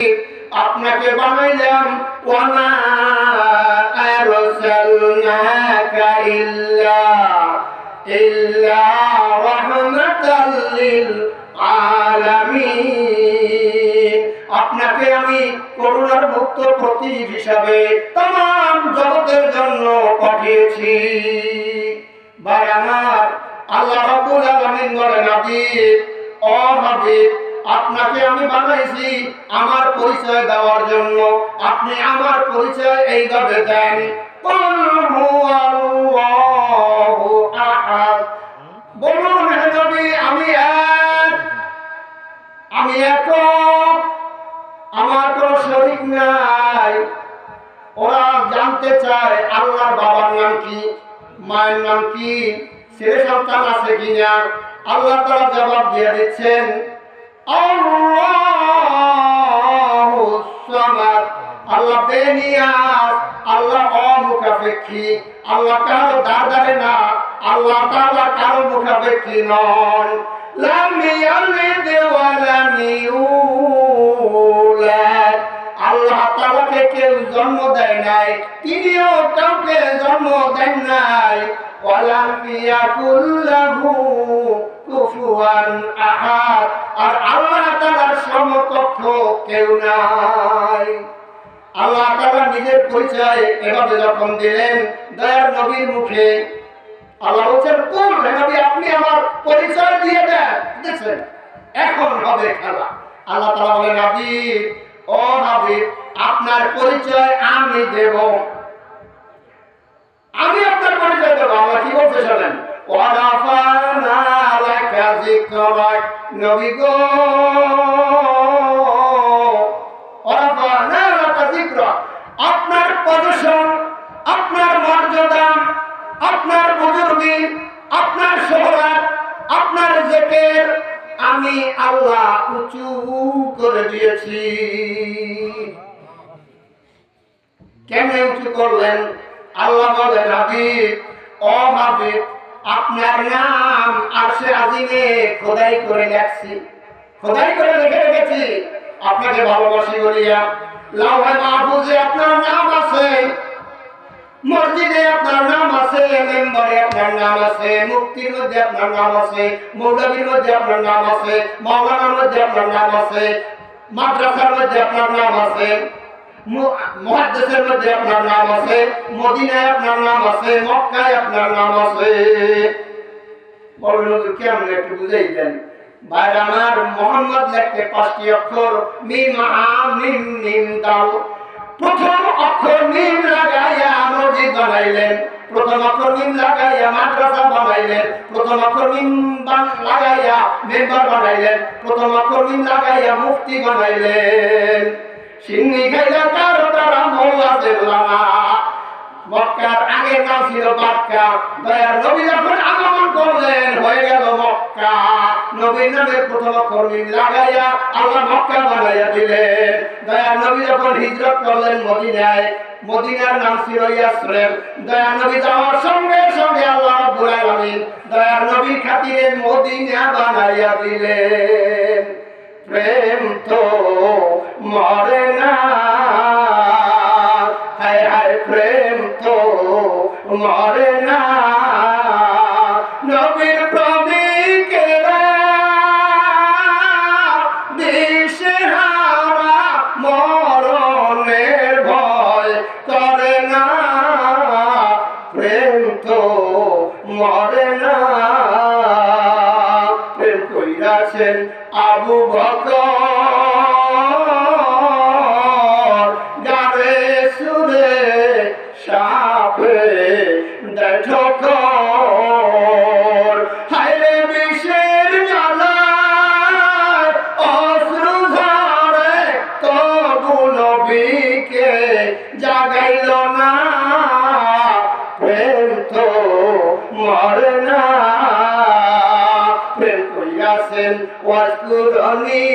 আপনাকে বানাইলাম ওয়ামা আরসালনাকা ইল্লা রাহমাতাল লিল আলামিন। আপনাকে আমি করুণার মুক্ত প্রতীক হিসাবে तमाम জগতের জন্য পাঠিয়েছি। ভাই আমার, আল্লাহ রাব্বুল আলামিন বলেন, হাবিব ও হাবিব, আপনাকে আমি বানাইছি আমার পরিচয় দেওয়ার জন্য। আপনি আমার পরিচয় এইভাবে দেন, কুল হুয়াল্লাহু আহাদ। বলুন হে নবী, আমি এক, আমি একক, আমার কোনো শরীক নাই। ওরা জানতে চায় আল্লাহর বাবার নাম কি, মায়ের নাম কি, ছেলে সন্তান আছে কিনা। আল্লাহ তাআলা জবাব দিয়ে দিচ্ছেন, আল্লাহুস সামাদ। আল্লাহ বেনিয়াস, আল্লাহ অমুখাপেক্ষী, আল্লাহ কারো দাদারে না, আল্লাহ তাআলা কারো মুখাপেক্ষী নন। লাম ইয়ালিদ ওয়া লাম ইউলাদ। আল্লাহ তাআলাকে কেউ জন্ম দেয় নাই, তিনিও কাউকে জন্ম দেন নাই। ওয়ালাম ইয়াকুল লাহু কুফুয়ান আহাদ। আর আল্লাহ তাআলার সমকক্ষ কেউ নাই। আল্লাহ তাআলা নিজের পরিচয় এভাবে যখন দিলেন দয়ার নবীর মুখে, আল্লাহ বলছেন, কুল হে নবী, আপনি আমার পরিচয় দিয়ে দেন। দেখছেন, এখন হবে খেলা। আল্লাহ তাআলা বলেন, হাবিব ও হাবিব, আপনার পরিচয় আমি দেব, আমি আপনার পরিচয় দেব। আল্লাহ কি বলতে শোনেন, ওয়ারাফানা লাকা যিকরাক। নবী গো, ওয়ারাফানা লাকা যিকরাক, আপনার পজিশন, আপনার মর্যাদা, আপনার বুজুর্গি, আপনার শোহরত, আপনার জিকির আমি আল্লাহ উঁচু করে দিয়েছি। কেমনে উঁচু করলেন? আল্লাহ বলেন, হাবিব ও হাবিব, আপনার নাম আরশে আজিমে খোদাই করে লেখছি, খোদাই করে লিখে রেখেছি। আপনাকে ভালোবাসি বলিয়া লাওহে মাহফুজে আপনার নাম আছে, মসজিদে আপনার নাম আছে, মেম্বারে আপনার নাম আছে, মুফতির মধ্যে আপনার নাম আছে, মৌলভীর মধ্যে আপনার নাম আছে, মাওলানার মধ্যে আপনার নাম আছে, মাদ্রাসার মধ্যে আপনার নাম আছে, মুহাদ্দিসের মধ্যে আপনার নাম আছে, মদিনায় আপনার নাম আছে, মক্কায় আপনার নাম আছে। বলুন কেমন একটু বুঝাই দেন। ভাই আমার, মোহাম্মদ লিখতে 5টি অক্ষর, মিম আ মিম মিম দাল। প্রথম অক্ষর মিম লাগাইয়া মসজিদ বানাইলেন, প্রথম অক্ষর মিম লাগাইয়া মাদ্রাসা বানাইলেন, প্রথম অক্ষর মিম লাগাইয়া মেম্বার বানাইলেন, প্রথম অক্ষর মিম লাগাইয়া মুফতি বানাইলেন। সিন্নি খাইলা কারো তারা মোল্লা সেবলানা। মক্কার আগের নাম ছিল মক্কা। দয়ার নবী যখন আগমন করলেন হয়ে গেল মক্কা। নবীর নামে প্রথম অক্ষর মিম লাগাইয়া আল্লাহ মক্কা বানাইয়া দিলেন। দয়ার নবী যখন হিজরত করলেন মদিনায়, মদিনার নাম ছিল ইয়াসরিব। দয়ার নবী যাওয়ার সঙ্গে সঙ্গে আল্লাহ রাব্বুল আলামিন দয়ার নবীর খাতিরে মদিনা বানাইয়া দিলেন। প্রেম তো মরে না, হায় হায় প্রেম তো মরে না। নবীর প্রেমিকেরা দিশেহারা, মরণের ভয় করে না। প্রেম তো মরে না। প্রেম কইরাছেন আবু বকর, গারে সুরে সাপে ঠোকর। হায়রে বিষের জ্বালায় অশ্রু ঝরে, তবু নবীকে জাগাইল না। প্রেম তো মরে না। প্রেম কইরাছেন ওয়াজকুরনি